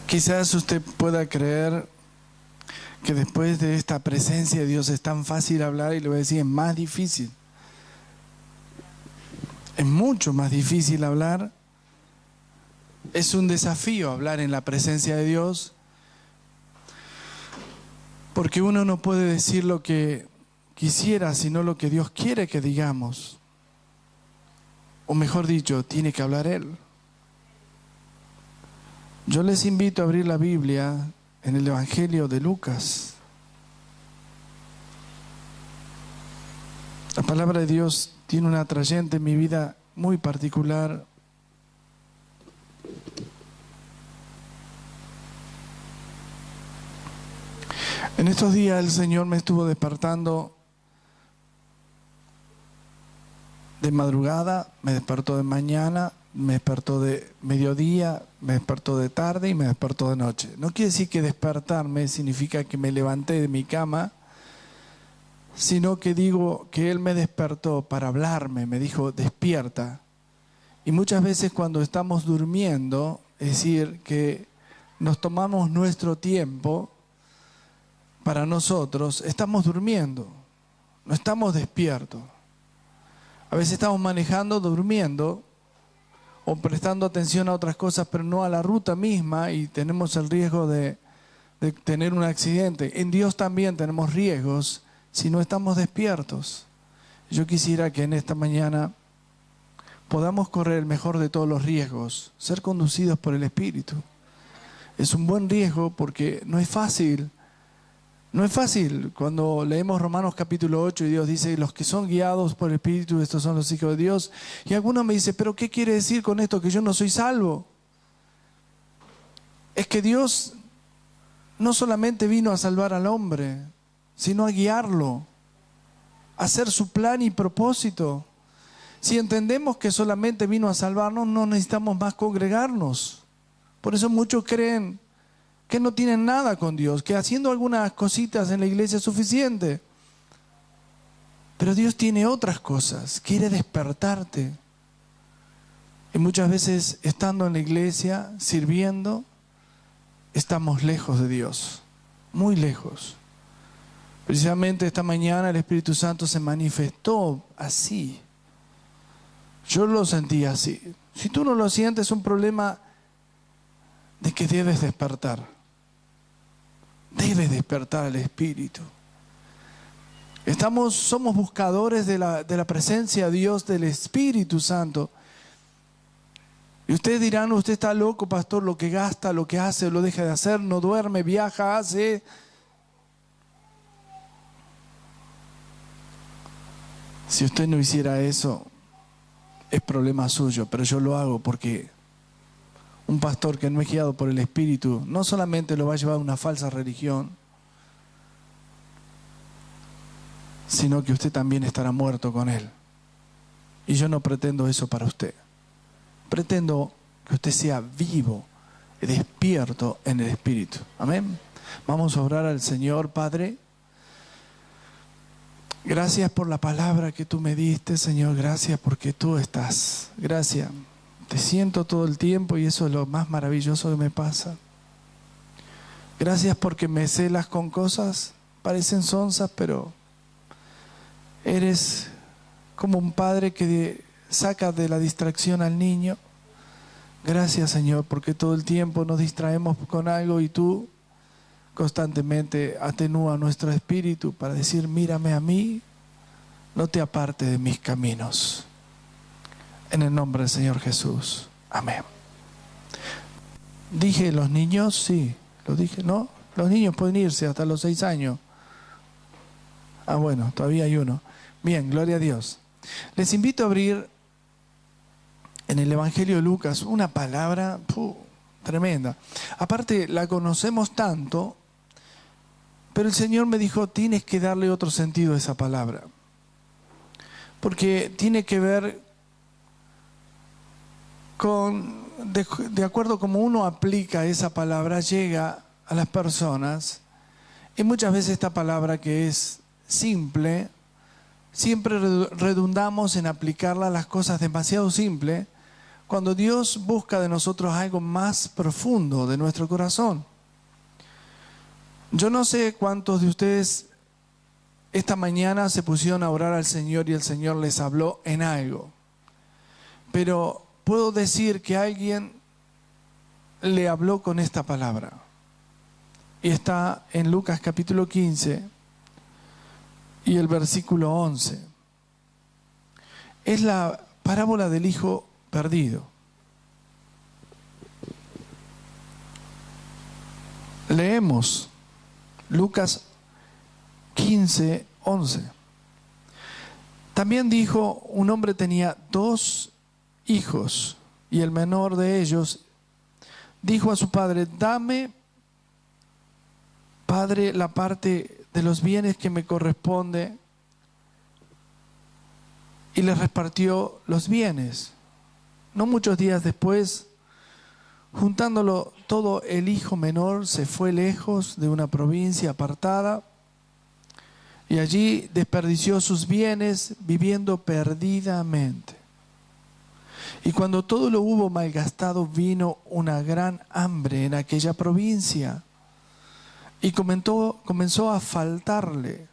Quizás usted pueda creer que después de esta presencia de Dios es tan fácil hablar, y le voy a decir, es más difícil. Es mucho más difícil hablar. Es un desafío hablar en la presencia de Dios, porque uno no puede decir lo que quisiera, sino lo que Dios quiere que digamos. O mejor dicho, tiene que hablar Él. Yo les invito a abrir la Biblia en el Evangelio de Lucas. La palabra de Dios tiene una atrayente en mi vida muy particular. En estos días el Señor me estuvo despertando de madrugada, me despertó de mañana, me despertó de mediodía, me despertó de tarde y me despertó de noche. No quiere decir que despertarme significa que me levanté de mi cama, sino que digo que Él me despertó para hablarme, me dijo, despierta. Y muchas veces cuando estamos durmiendo, es decir, que nos tomamos nuestro tiempo para nosotros, estamos durmiendo, no estamos despiertos. A veces estamos manejando, durmiendo, o prestando atención a otras cosas, pero no a la ruta misma, y tenemos el riesgo de tener un accidente. En Dios también tenemos riesgos si no estamos despiertos. Yo quisiera que en esta mañana podamos correr el mejor de todos los riesgos, ser conducidos por el Espíritu. Es un buen riesgo porque no es fácil. No es fácil cuando leemos Romanos capítulo 8 y Dios dice, los que son guiados por el Espíritu, estos son los hijos de Dios. Y alguno me dice, ¿pero qué quiere decir con esto? Que yo no soy salvo. Es que Dios no solamente vino a salvar al hombre, sino a guiarlo, a hacer su plan y propósito. Si entendemos que solamente vino a salvarnos, no necesitamos más congregarnos. Por eso muchos creen que no tienen nada con Dios, que haciendo algunas cositas en la iglesia es suficiente. Pero Dios tiene otras cosas, quiere despertarte. Y muchas veces estando en la iglesia, sirviendo, estamos lejos de Dios, muy lejos. Precisamente esta mañana el Espíritu Santo se manifestó así. Yo lo sentí así. Si tú no lo sientes, es un problema de que debes despertar. Debes despertar al Espíritu. Somos buscadores de la presencia de Dios, del Espíritu Santo. Y ustedes dirán, usted está loco, pastor, lo que gasta, lo que hace, lo deja de hacer, no duerme, viaja, hace. Si usted no hiciera eso, es problema suyo, pero yo lo hago porque un pastor que no es guiado por el Espíritu no solamente lo va a llevar a una falsa religión, sino que usted también estará muerto con él. Y yo no pretendo eso para usted. Pretendo que usted sea vivo y despierto en el Espíritu. Amén. Vamos a orar al Señor. Padre, gracias por la palabra que tú me diste, Señor. Gracias porque tú estás. Gracias. Te siento todo el tiempo y eso es lo más maravilloso que me pasa. Gracias porque me celas con cosas, parecen sonsas, pero eres como un padre que saca de la distracción al niño. Gracias, Señor, porque todo el tiempo nos distraemos con algo y tú constantemente atenúa nuestro espíritu para decir, mírame a mí, no te apartes de mis caminos. En el nombre del Señor Jesús. Amén. Dije, los niños, sí, lo dije, ¿no? Los niños pueden irse hasta los 6 años. Ah, bueno, todavía hay uno. Bien, gloria a Dios. Les invito a abrir en el Evangelio de Lucas una palabra tremenda. Aparte, la conocemos tanto, pero el Señor me dijo, tienes que darle otro sentido a esa palabra. Porque tiene que ver de acuerdo como uno aplica esa palabra, llega a las personas. Y muchas veces esta palabra que es simple, siempre redundamos en aplicarla a las cosas demasiado simples, cuando Dios busca de nosotros algo más profundo de nuestro corazón. Yo no sé cuántos de ustedes esta mañana se pusieron a orar al Señor y el Señor les habló en algo. Pero puedo decir que alguien le habló con esta palabra. Y está en Lucas capítulo 15 y el versículo 11. Es la parábola del hijo perdido. Leemos Lucas 15, 11. También dijo, un hombre tenía 2 hijos y el menor de ellos dijo a su padre, dame, padre, la parte de los bienes que me corresponde, y les repartió los bienes. No muchos días después, juntándolo todo, el hijo menor se fue lejos de una provincia apartada y allí desperdició sus bienes viviendo perdidamente. Y cuando todo lo hubo malgastado, vino una gran hambre en aquella provincia y comenzó a faltarle.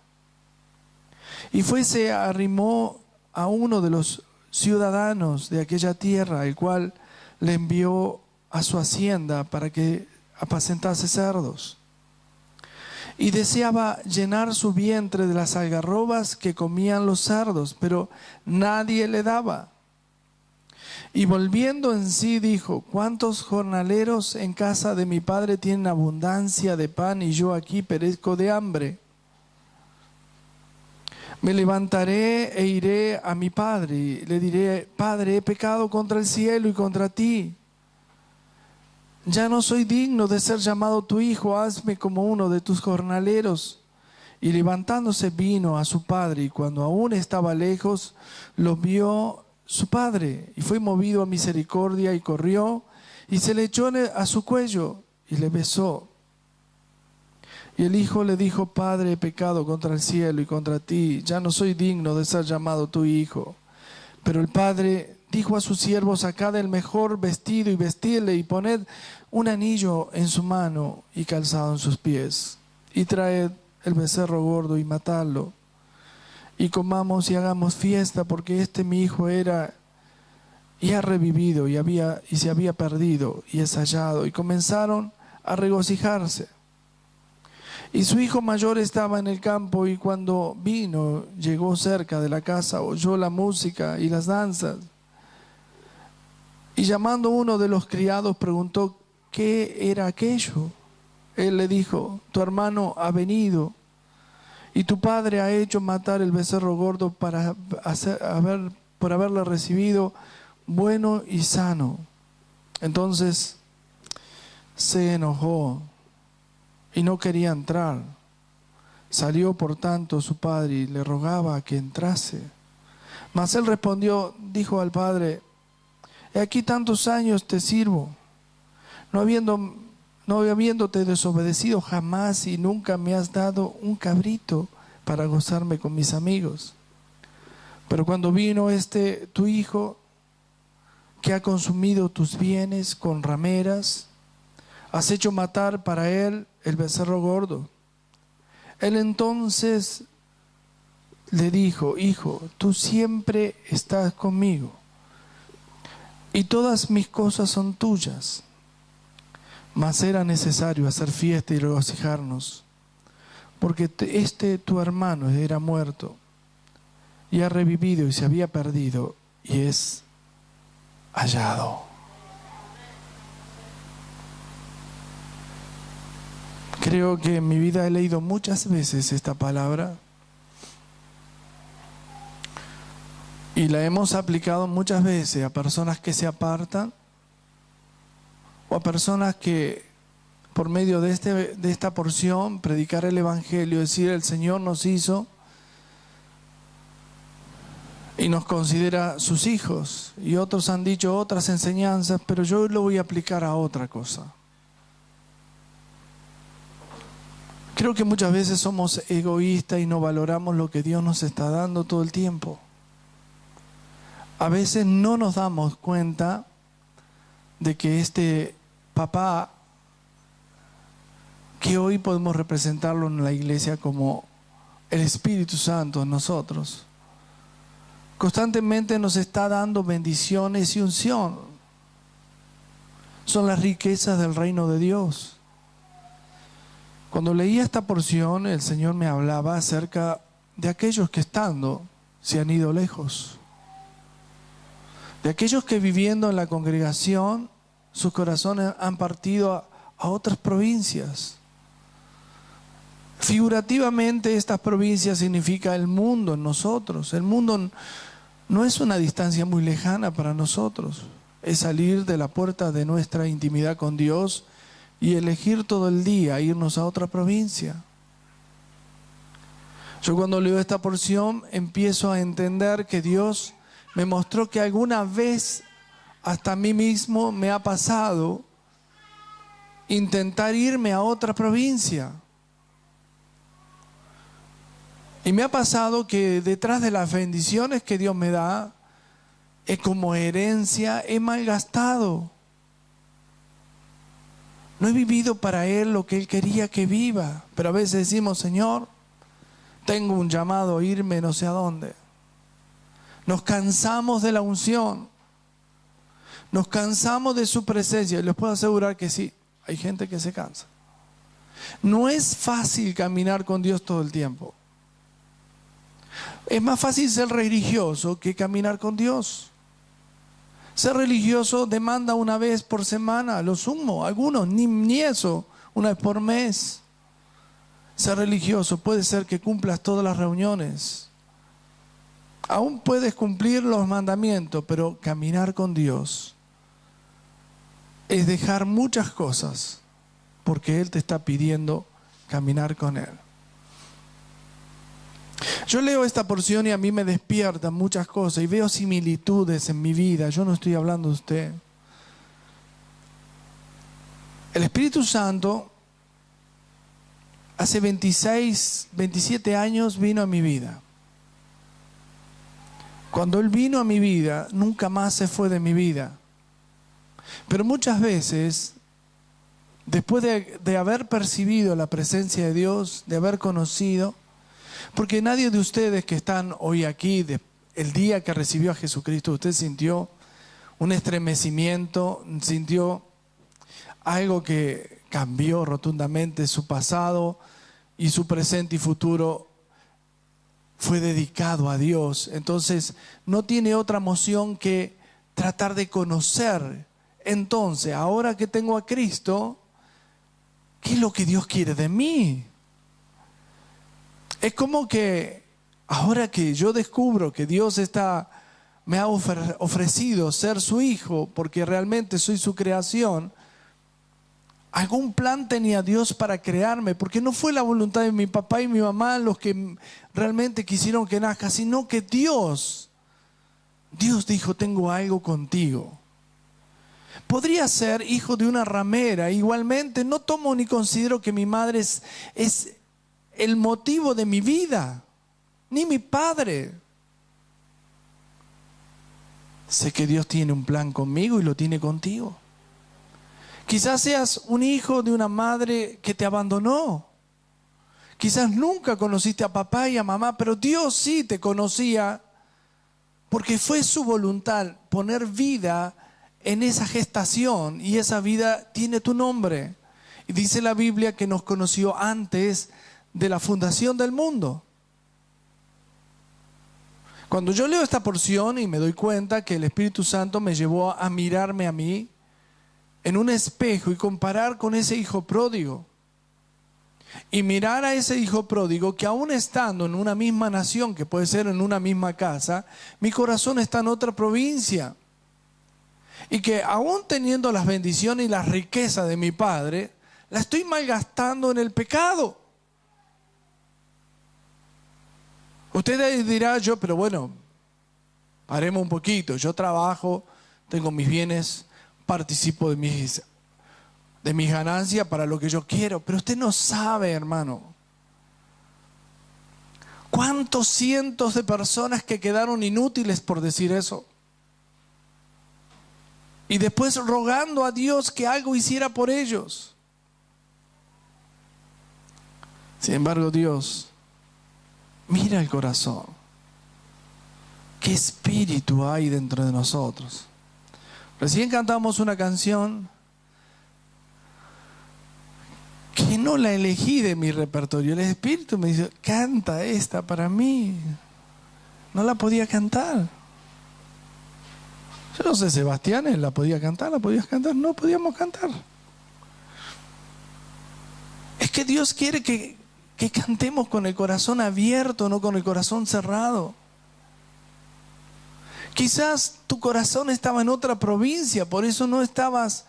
Y se arrimó a uno de los ciudadanos de aquella tierra, el cual le envió a su hacienda para que apacentase cerdos. Y deseaba llenar su vientre de las algarrobas que comían los cerdos, pero nadie le daba. Y volviendo en sí dijo, ¿cuántos jornaleros en casa de mi padre tienen abundancia de pan y yo aquí perezco de hambre? Me levantaré e iré a mi padre y le diré, Padre, he pecado contra el cielo y contra ti. Ya no soy digno de ser llamado tu hijo, hazme como uno de tus jornaleros. Y levantándose vino a su padre, y cuando aún estaba lejos, lo vio su padre, y fue movido a misericordia, y corrió, y se le echó a su cuello, y le besó. Y el hijo le dijo, Padre, he pecado contra el cielo y contra ti, ya no soy digno de ser llamado tu hijo. Pero el padre dijo a sus siervos, sacad el mejor vestido y vestidle, y poned un anillo en su mano y calzado en sus pies, y traed el becerro gordo y matadlo, y comamos y hagamos fiesta, porque este mi hijo era y ha revivido, y se había perdido y es hallado. Y comenzaron a regocijarse. Y su hijo mayor estaba en el campo, y cuando llegó cerca de la casa, oyó la música y las danzas. Y llamando uno de los criados, preguntó qué era aquello. Él le dijo, tu hermano ha venido, y tu padre ha hecho matar el becerro gordo por haberle recibido bueno y sano. Entonces se enojó y no quería entrar. Salió por tanto su padre y le rogaba que entrase. Mas él respondió, dijo al padre, he aquí tantos años te sirvo, no habiéndote desobedecido jamás, y nunca me has dado un cabrito para gozarme con mis amigos. Pero cuando vino tu hijo, que ha consumido tus bienes con rameras, has hecho matar para él el becerro gordo. Él entonces le dijo, hijo, tú siempre estás conmigo, y todas mis cosas son tuyas. Mas era necesario hacer fiesta y regocijarnos, porque tu hermano era muerto y ha revivido, y se había perdido y es hallado. Creo que en mi vida he leído muchas veces esta palabra y la hemos aplicado muchas veces a personas que se apartan, o a personas que por medio de esta porción predicar el evangelio, decir el Señor nos hizo y nos considera sus hijos, y otros han dicho otras enseñanzas, pero yo lo voy a aplicar a otra cosa. Creo que muchas veces somos egoístas y no valoramos lo que Dios nos está dando todo el tiempo. A veces no nos damos cuenta de que este papá, que hoy podemos representarlo en la iglesia como el Espíritu Santo en nosotros, constantemente nos está dando bendiciones y unción. Son las riquezas del reino de Dios. Cuando leía esta porción, el Señor me hablaba acerca de aquellos que estando se han ido lejos, de aquellos que viviendo en la congregación sus corazones han partido a otras provincias. Figurativamente estas provincias significa el mundo en nosotros. El mundo no es una distancia muy lejana para nosotros. Es salir de la puerta de nuestra intimidad con Dios y elegir todo el día irnos a otra provincia. Yo cuando leo esta porción empiezo a entender que Dios me mostró que alguna vez hasta a mí mismo me ha pasado intentar irme a otra provincia. Y me ha pasado que detrás de las bendiciones que Dios me da, como herencia, he malgastado. No he vivido para Él lo que Él quería que viva. Pero a veces decimos, Señor, tengo un llamado a irme no sé a dónde. Nos cansamos de la unción. Nos cansamos de su presencia. Y les puedo asegurar que sí, hay gente que se cansa. No es fácil caminar con Dios todo el tiempo. Es más fácil ser religioso que caminar con Dios. Ser religioso demanda una vez por semana, lo sumo, algunos ni eso, una vez por mes. Ser religioso puede ser que cumplas todas las reuniones. Aún puedes cumplir los mandamientos, pero caminar con Dios es dejar muchas cosas, porque Él te está pidiendo caminar con Él. Yo leo esta porción y a mí me despiertan muchas cosas y veo similitudes en mi vida. Yo no estoy hablando de usted. El Espíritu Santo hace 27 años vino a mi vida. Cuando Él vino a mi vida, nunca más se fue de mi vida. Pero muchas veces, después de haber percibido la presencia de Dios, de haber conocido, porque nadie de ustedes que están hoy aquí, el día que recibió a Jesucristo, usted sintió un estremecimiento, sintió algo que cambió rotundamente su pasado y su presente y futuro fue dedicado a Dios. Entonces no tiene otra emoción que tratar de conocer. Entonces, ahora que tengo a Cristo, ¿qué es lo que Dios quiere de mí? Es como que ahora que yo descubro que Dios me ha ofrecido ser su hijo, porque realmente soy su creación, algún plan tenía Dios para crearme, porque no fue la voluntad de mi papá y mi mamá los que realmente quisieron que nazca, sino que Dios dijo, tengo algo contigo. Podría ser hijo de una ramera. Igualmente no tomo ni considero que mi madre es el motivo de mi vida, ni mi padre. Sé que Dios tiene un plan conmigo y lo tiene contigo. Quizás seas un hijo de una madre que te abandonó. Quizás nunca conociste a papá y a mamá, pero Dios sí te conocía, porque fue su voluntad poner vida en esa gestación, y esa vida tiene tu nombre. Y dice la Biblia que nos conoció antes de la fundación del mundo. Cuando yo leo esta porción y me doy cuenta que el Espíritu Santo me llevó a mirarme a mí en un espejo y comparar con ese hijo pródigo, y mirar a ese hijo pródigo que aún estando en una misma nación, que puede ser en una misma casa, mi corazón está en otra provincia, y que aún teniendo las bendiciones y las riquezas de mi padre, la estoy malgastando en el pecado. Usted dirá, pero bueno, paremos un poquito. Yo trabajo, tengo mis bienes, participo de mis ganancias para lo que yo quiero. Pero usted no sabe, hermano, cuántos cientos de personas que quedaron inútiles por decir eso. y después rogando a Dios que algo hiciera por ellos. Sin embargo, Dios mira el corazón. ¿Qué espíritu hay dentro de nosotros? Recién cantamos una canción que no la elegí de mi repertorio. El Espíritu me dice, canta esta para mí. No la podía cantar. Yo no sé, Sebastián, ¿la podía cantar? ¿La podías cantar? No podíamos cantar. Es que Dios quiere que cantemos con el corazón abierto, no con el corazón cerrado. Quizás tu corazón estaba en otra provincia, por eso no estabas...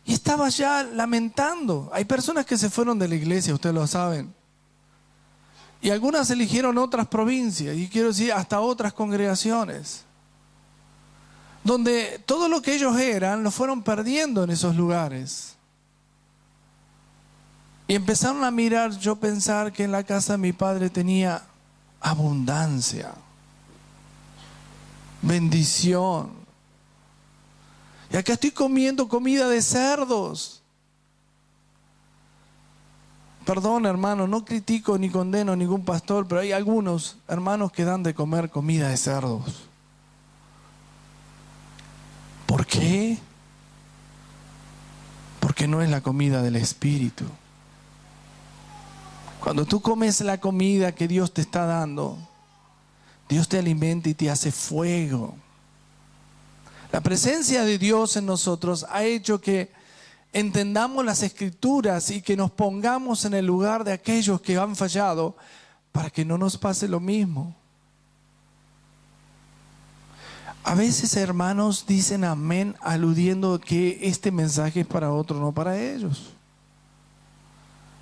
Y estabas ya lamentando. Hay personas que se fueron de la iglesia, ustedes lo saben. Y algunas eligieron otras provincias, y quiero decir, hasta otras congregaciones. Donde todo lo que ellos eran, lo fueron perdiendo en esos lugares. Y empezaron a mirar, yo pensar que en la casa de mi padre tenía abundancia, bendición. Y acá estoy comiendo comida de cerdos. Perdón, hermano, no critico ni condeno a ningún pastor, pero hay algunos hermanos que dan de comer comida de cerdos. ¿Por qué? Porque no es la comida del Espíritu. Cuando tú comes la comida que Dios te está dando, Dios te alimenta y te hace fuego. La presencia de Dios en nosotros ha hecho que entendamos las Escrituras y que nos pongamos en el lugar de aquellos que han fallado para que no nos pase lo mismo. A veces, hermanos, dicen amén aludiendo que este mensaje es para otro, no para ellos.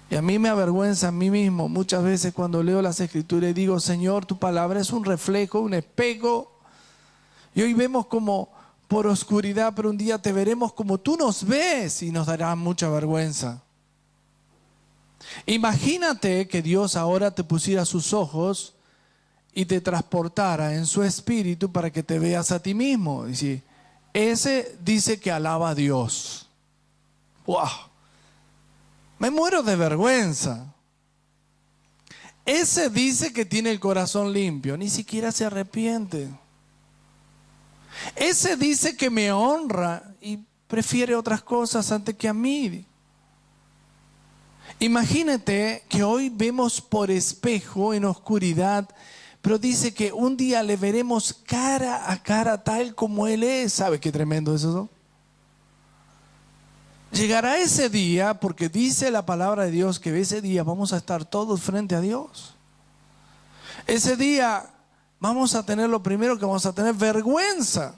Y a mí me avergüenza a mí mismo muchas veces cuando leo las Escrituras y digo, Señor, tu palabra es un reflejo, un espejo. Y hoy vemos como por oscuridad, pero un día te veremos como tú nos ves y nos dará mucha vergüenza. Imagínate que Dios ahora te pusiera sus ojos y te transportara en su espíritu para que te veas a ti mismo. Y si ese dice que alaba a Dios. ¡Wow! Me muero de vergüenza. Ese dice que tiene el corazón limpio, ni siquiera se arrepiente. Ese dice que me honra y prefiere otras cosas antes que a mí. Imagínate que hoy vemos por espejo en oscuridad, pero dice que un día le veremos cara a cara tal como Él es. ¿Sabe qué tremendo es eso? Llegará ese día, porque dice la palabra de Dios que ese día vamos a estar todos frente a Dios. Ese día vamos a tener, lo primero que vamos a tener, vergüenza.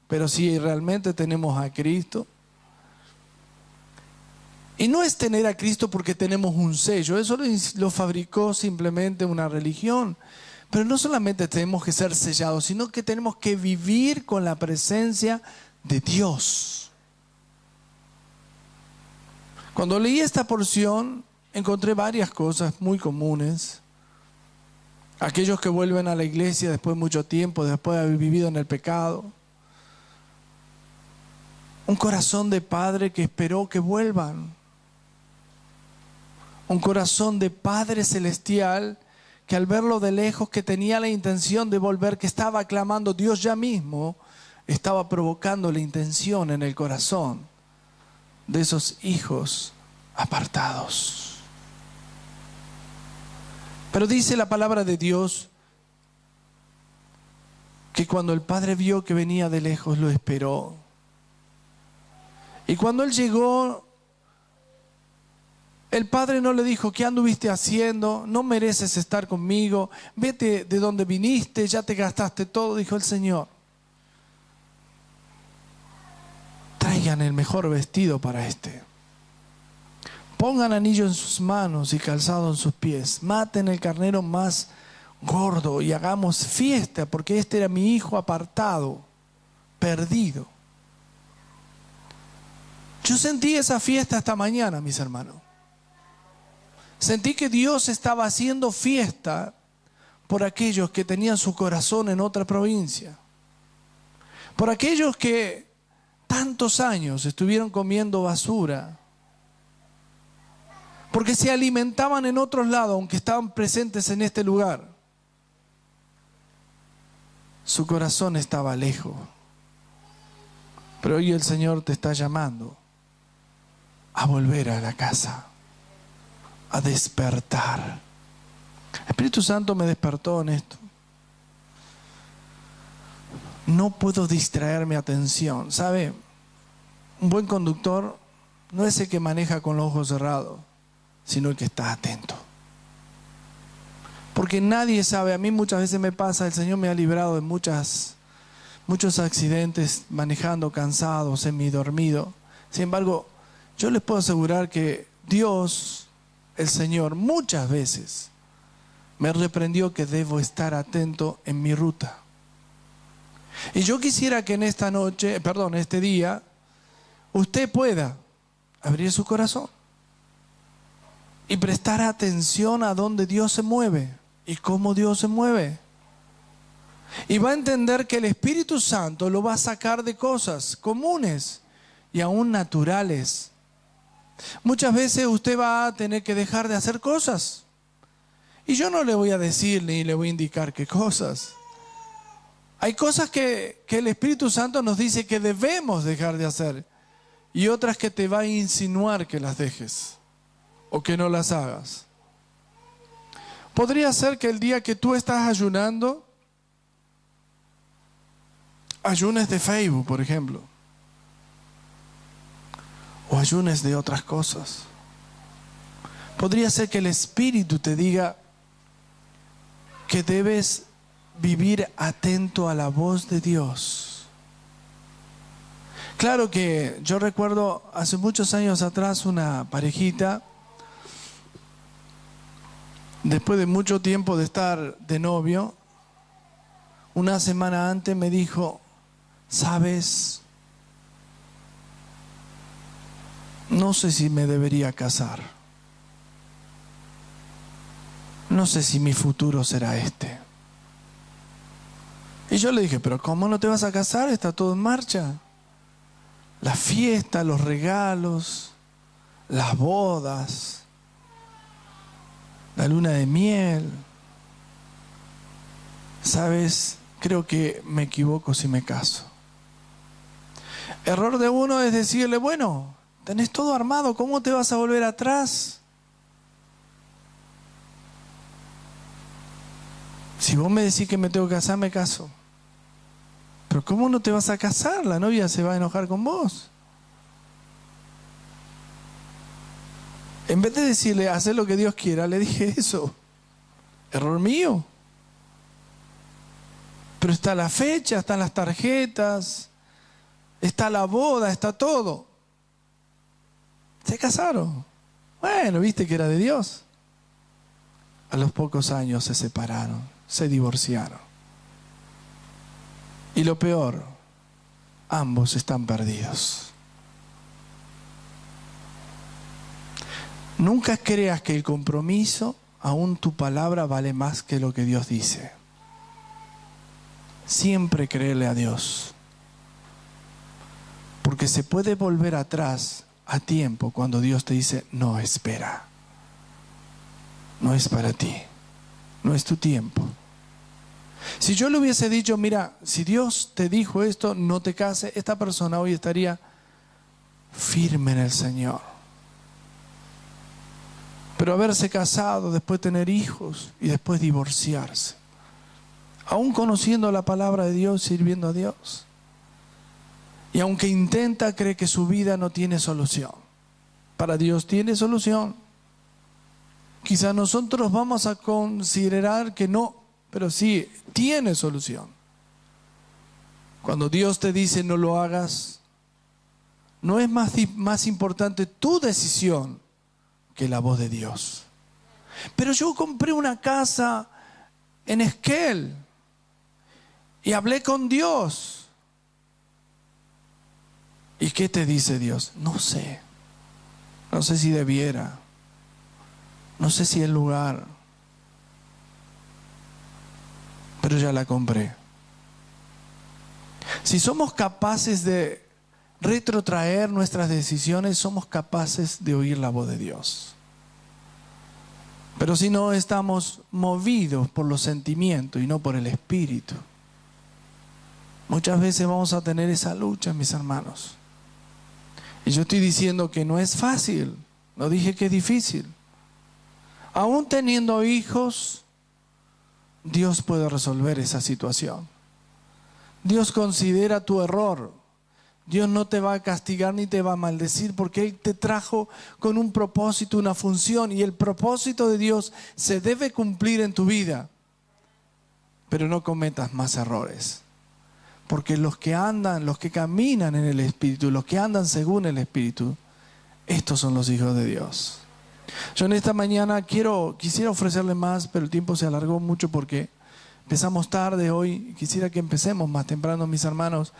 Pero si realmente tenemos a Cristo, y no es tener a Cristo porque tenemos un sello, eso lo fabricó simplemente una religión. Pero no solamente tenemos que ser sellados, sino que tenemos que vivir con la presencia de Dios. Cuando leí esta porción, encontré varias cosas muy comunes. Aquellos que vuelven a la iglesia después de mucho tiempo, después de haber vivido en el pecado. Un corazón de padre que esperó que vuelvan. Un corazón de Padre Celestial que al verlo de lejos, que tenía la intención de volver, que estaba clamando, Dios ya mismo estaba provocando la intención en el corazón de esos hijos apartados. Pero dice la palabra de Dios que cuando el padre vio que venía de lejos, lo esperó. Y cuando él llegó, el padre no le dijo, ¿qué anduviste haciendo? No mereces estar conmigo. Vete de donde viniste, ya te gastaste todo, dijo el Señor. Traigan el mejor vestido para este. Pongan anillo en sus manos y calzado en sus pies. Maten el carnero más gordo y hagamos fiesta, porque este era mi hijo apartado, perdido. Yo sentí esa fiesta esta mañana, mis hermanos. Sentí que Dios estaba haciendo fiesta por aquellos que tenían su corazón en otra provincia. Por aquellos que tantos años estuvieron comiendo basura, porque se alimentaban en otros lados, aunque estaban presentes en este lugar. Su corazón estaba lejos. Pero hoy el Señor te está llamando a volver a la casa, a despertar. El Espíritu Santo me despertó en esto. No puedo distraer mi atención. ¿Sabe? Un buen conductor no es el que maneja con los ojos cerrados, sino el que está atento. Porque nadie sabe, a mí muchas veces me pasa, el Señor me ha librado de muchos accidentes manejando cansado, semidormido. Sin embargo, yo les puedo asegurar que Dios, el Señor, muchas veces me reprendió que debo estar atento en mi ruta. Y yo quisiera que en este día, usted pueda abrir su corazón y prestar atención a dónde Dios se mueve y cómo Dios se mueve. Y va a entender que el Espíritu Santo lo va a sacar de cosas comunes y aún naturales. Muchas veces usted va a tener que dejar de hacer cosas. Y yo no le voy a decir ni le voy a indicar qué cosas. Hay cosas que el Espíritu Santo nos dice que debemos dejar de hacer. Y otras que te va a insinuar que las dejes o que no las hagas. Podría ser que el día que tú estás ayunando, ayunes de Facebook, por ejemplo, o ayunes de otras cosas. Podría ser que el Espíritu te diga que debes vivir atento a la voz de Dios. Claro que yo recuerdo hace muchos años atrás una parejita, después de mucho tiempo de estar de novio, una semana antes me dijo: ¿sabes? No sé si me debería casar. No sé si mi futuro será este. Y yo le dije: ¿pero cómo no te vas a casar? Está todo en marcha. La fiesta, los regalos, las bodas, la luna de miel. ¿Sabes? Creo que me equivoco si me caso. Error de uno es decirle: bueno, tenés todo armado, ¿cómo te vas a volver atrás? Si vos me decís que me tengo que casar, me caso. Pero ¿cómo no te vas a casar? La novia se va a enojar con vos. En vez de decirle: haz lo que Dios quiera, le dije eso. Error mío. Pero está la fecha, están las tarjetas, está la boda, está todo. Se casaron. Bueno, viste que era de Dios. A los pocos años se separaron, se divorciaron. Y lo peor, ambos están perdidos. Nunca creas que el compromiso, aún tu palabra, vale más que lo que Dios dice. Siempre créele a Dios. Porque se puede volver atrás a tiempo cuando Dios te dice: no, espera. No es para ti. No es tu tiempo. Si yo le hubiese dicho: mira, si Dios te dijo esto, no te cases, esta persona hoy estaría firme en el Señor. Pero haberse casado, después tener hijos y después divorciarse, aún conociendo la palabra de Dios, sirviendo a Dios, y aunque intenta, cree que su vida no tiene solución. Para Dios tiene solución. Quizás nosotros vamos a considerar que no, pero sí, tiene solución. Cuando Dios te dice no lo hagas, no es más importante tu decisión que la voz de Dios. Pero yo compré una casa en Esquel y hablé con Dios. ¿Y qué te dice Dios? No sé. No sé si debiera. No sé si el lugar. Pero ya la compré. Si somos capaces de retrotraer nuestras decisiones, somos capaces de oír la voz de Dios. Pero si no estamos movidos por los sentimientos y no por el Espíritu, muchas veces vamos a tener esa lucha, mis hermanos. Y yo estoy diciendo que no es fácil, no dije que es difícil. Aún teniendo hijos, Dios puede resolver esa situación. Dios considera tu error. Dios no te va a castigar ni te va a maldecir, porque Él te trajo con un propósito, una función, y el propósito de Dios se debe cumplir en tu vida. Pero no cometas más errores, porque los que caminan en el Espíritu, los que andan según el Espíritu, estos son los hijos de Dios. Yo en esta mañana quisiera ofrecerle más, pero el tiempo se alargó mucho porque empezamos tarde hoy. Quisiera que empecemos más temprano, mis hermanos.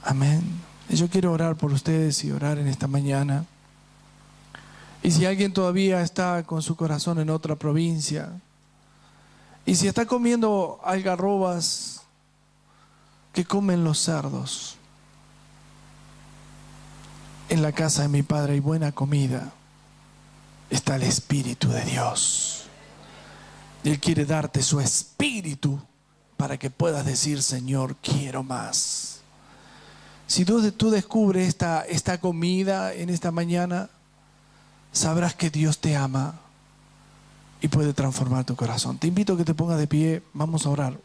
Amén. Yo quiero orar por ustedes y orar en esta mañana. Y si alguien todavía está con su corazón en otra provincia, y si está comiendo algarrobas que comen los cerdos, en la casa de mi Padre hay buena comida, está el Espíritu de Dios. Y Él quiere darte su Espíritu para que puedas decir: Señor, quiero más. Si tú descubres esta comida en esta mañana, sabrás que Dios te ama y puede transformar tu corazón. Te invito a que te pongas de pie, vamos a orar.